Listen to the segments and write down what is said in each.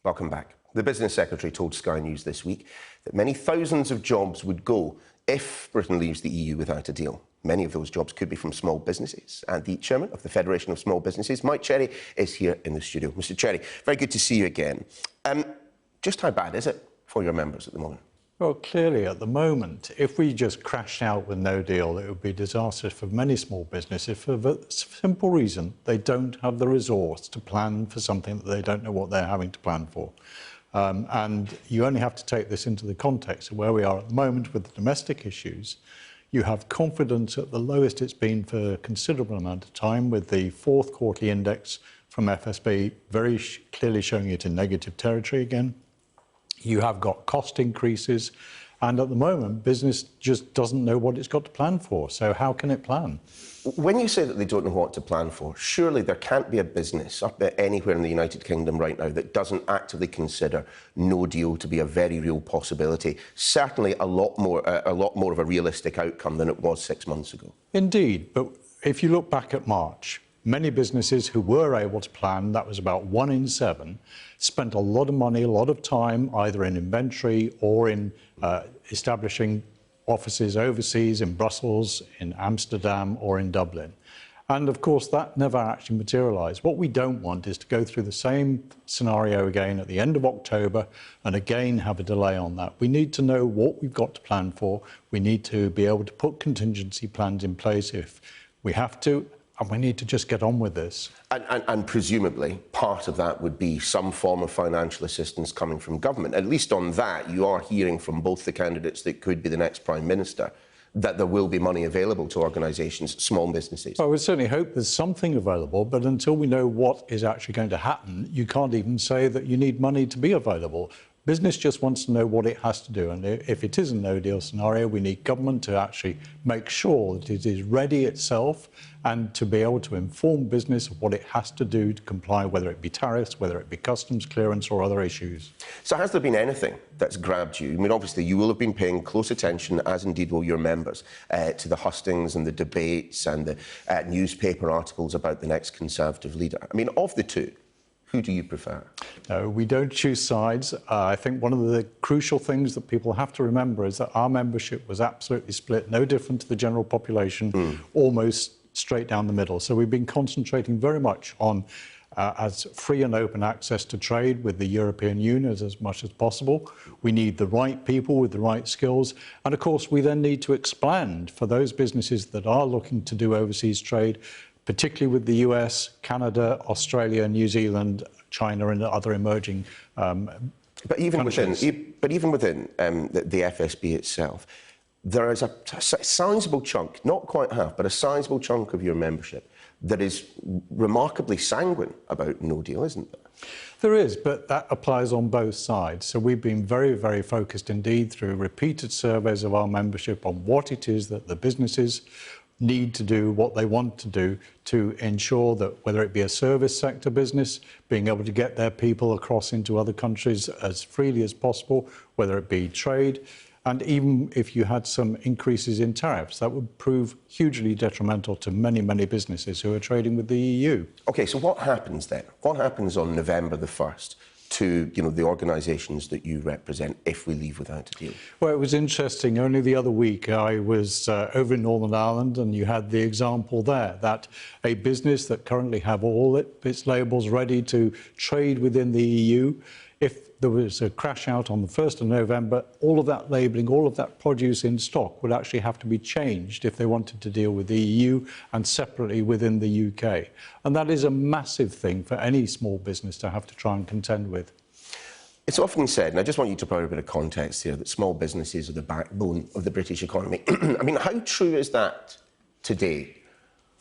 Welcome back. The Business Secretary told Sky News this week that many thousands of jobs would go if Britain leaves the EU without a deal. Many of those jobs could be from small businesses. And the Chairman of the Federation of Small Businesses, Mike Cherry, is here in the studio. Mr Cherry, very good to see you again. Just how bad is it for your members at the moment? Well, clearly, at the moment, if we just crashed out with no deal, it would be disastrous for many small businesses for the simple reason they don't have the resource to plan for something that they don't know what they're having to plan for. And you only have to take this into the context of where we are at the moment with the domestic issues. You have confidence at the lowest it's been for a considerable amount of time, with the fourth quarterly index from FSB very clearly showing it in negative territory again. You have got cost increases, and at the moment, business just doesn't know what it's got to plan for. So how can it plan? When you say that they don't know what to plan for, surely there can't be a business up there anywhere in the United Kingdom right now that doesn't actively consider no deal to be a very real possibility. Certainly a lot more of a realistic outcome than it was 6 months ago. Indeed, but if you look back at March, many businesses who were able to plan, that was about 1 in 7, spent a lot of money, a lot of time, either in inventory or in establishing offices overseas in Brussels, in Amsterdam or in Dublin. And of course, that never actually materialised. What we don't want is to go through the same scenario again at the end of October and again have a delay on that. We need to know what we've got to plan for. We need to be able to put contingency plans in place if we have to, and we need to just get on with this. And presumably, part of that would be some form of financial assistance coming from government. At least on that, you are hearing from both the candidates that could be the next Prime Minister that there will be money available to organisations, small businesses. Well, we certainly hope there's something available, but until we know what is actually going to happen, you can't even say that you need money to be available. Business just wants to know what it has to do, and if it is a no-deal scenario, we need government to actually make sure that it is ready itself and to be able to inform business of what it has to do to comply, whether it be tariffs, whether it be customs clearance or other issues. So has there been anything that's grabbed you? I mean, obviously, you will have been paying close attention, as indeed will your members, to the hustings and the debates and the newspaper articles about the next Conservative leader. I mean, of the two, who do you prefer? No, we don't choose sides. I think one of the crucial things that people have to remember is that our membership was absolutely split, no different to the general population, almost straight down the middle. So we've been concentrating very much on as free and open access to trade with the European Union as much as possible. We need the right people with the right skills. And of course, we then need to expand for those businesses that are looking to do overseas trade, particularly with the US, Canada, Australia, New Zealand, China and other emerging But even within the FSB itself, there is a sizable chunk, not quite half, but a sizable chunk of your membership that is remarkably sanguine about no deal, isn't there? There is, but that applies on both sides. So we've been very, very focused indeed through repeated surveys of our membership on what it is that the businesses need to do, what they want to do to ensure that whether it be a service sector business, being able to get their people across into other countries as freely as possible, whether it be trade, and even if you had some increases in tariffs, that would prove hugely detrimental to many, many businesses who are trading with the EU. OK, so what happens then? What happens on November the 1st? To the organisations that you represent if we leave without a deal? Well, it was interesting. Only the other week I was over in Northern Ireland, and you had the example there that a business that currently have all its labels ready to trade within the EU, if there was a crash out on the 1st of November, all of that labelling, all of that produce in stock would actually have to be changed if they wanted to deal with the EU and separately within the UK. And that is a massive thing for any small business to have to try and contend with. It's often said, and I just want you to provide a bit of context here, that small businesses are the backbone of the British economy. I mean, how true is that today?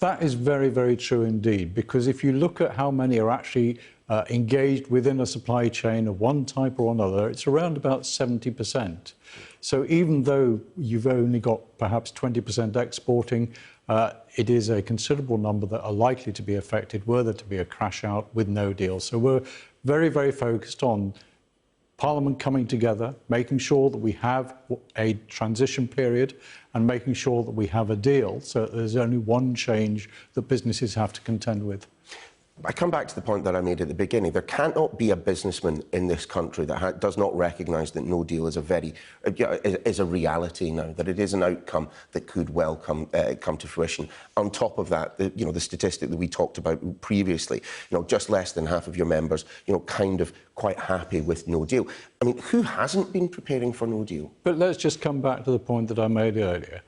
That is very, very true indeed, because if you look at how many are actually engaged within a supply chain of one type or another, it's around about 70%. So even though you've only got perhaps 20% exporting, it is a considerable number that are likely to be affected were there to be a crash out with no deal. So we're very, very focused on Parliament coming together, making sure that we have a transition period and making sure that we have a deal so that there's only one change that businesses have to contend with. I come back to the point that I made at the beginning. There cannot be a businessman in this country that does not recognise that no deal is a reality now, that it is an outcome that could well come to fruition. On top of that, the statistic that we talked about previously, just less than half of your members, kind of quite happy with no deal. I mean, who hasn't been preparing for no deal? But let's just come back to the point that I made earlier.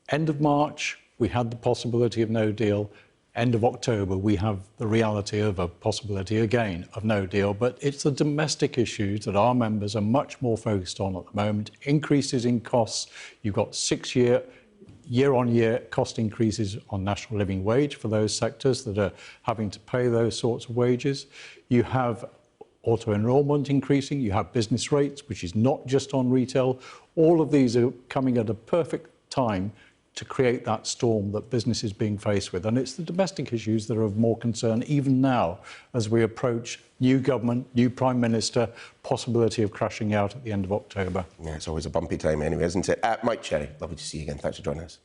End of March, we had the possibility of no deal. End of October, we have the reality of a possibility again of no deal. But it's the domestic issues that our members are much more focused on at the moment. Increases in costs. You've got year-on-year cost increases on national living wage for those sectors that are having to pay those sorts of wages. You have auto-enrolment increasing. You have business rates, which is not just on retail. All of these are coming at a perfect time to create that storm that business is being faced with. And it's the domestic issues that are of more concern even now as we approach new government, new Prime Minister, possibility of crashing out at the end of October. Yeah, it's always a bumpy time anyway, isn't it? Mike Cherry, lovely to see you again. Thanks for joining us.